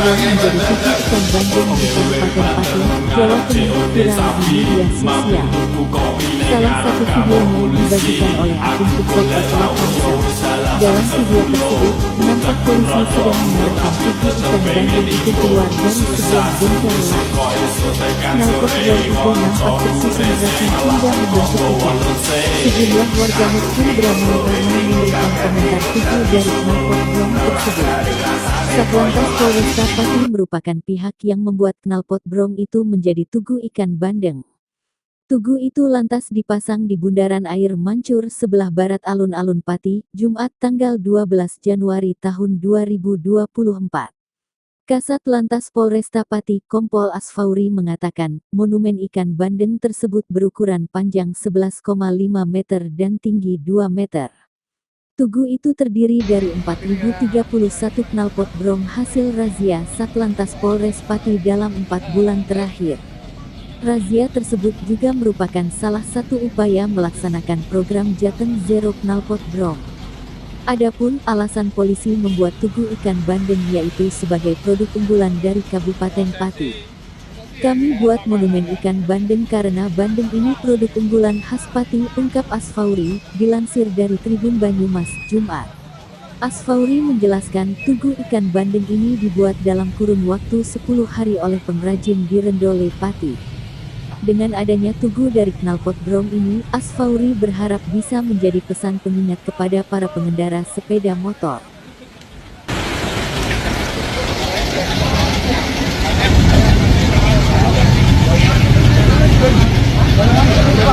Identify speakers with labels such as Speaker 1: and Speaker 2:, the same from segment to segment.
Speaker 1: Brom menjadi tugu ikan bandeng di Kabupaten Pati, Jawa Tengah viral di media sosial. Salah satu videonya dibagikan oleh akun TikTok Lapansa. Dalam video tersebut, nampak polisi sedang mengeluarkan tugu ikan bandeng itu keluar dari sebuah bengkel lain. Knalpot Brom itu nampak tersusun rapi hingga membentuk ikan. Sejumlah warganet pun beramai-ramai memberikan komentar tugu dari knalpot Brom tersebut. Satlantas Polresta Pati merupakan pihak yang membuat knalpot Brom itu menjadi tugu ikan bandeng. Tugu itu lantas dipasang di bundaran air Mancur sebelah barat alun-alun Pati, Jumat tanggal 12 Januari tahun 2024. Kasat Lantas Polresta Pati, Kompol Asfauri mengatakan, monumen ikan bandeng tersebut berukuran panjang 11,5 meter dan tinggi 2 meter. Tugu itu terdiri dari 4.031 knalpot Brom hasil razia Satlantas Polres Pati dalam 4 bulan terakhir. Razia tersebut juga merupakan salah satu upaya melaksanakan program Jateng Zero Knalpot Brom. Adapun alasan polisi membuat tugu ikan bandeng yaitu sebagai produk unggulan dari Kabupaten Pati. Kami buat monumen ikan bandeng karena bandeng ini produk unggulan khas Pati, ungkap Asfauri, dilansir dari Tribun Banyumas, Jumat. Asfauri menjelaskan tugu ikan bandeng ini dibuat dalam kurun waktu 10 hari oleh pengrajin di Rendole, Pati. Dengan adanya tugu dari knalpot Brom ini, Asfauri berharap bisa menjadi pesan pengingat kepada para pengendara sepeda motor.
Speaker 2: Salah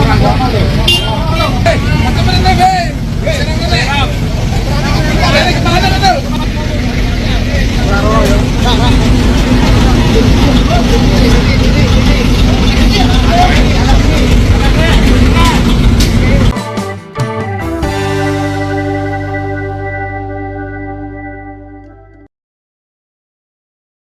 Speaker 2: orang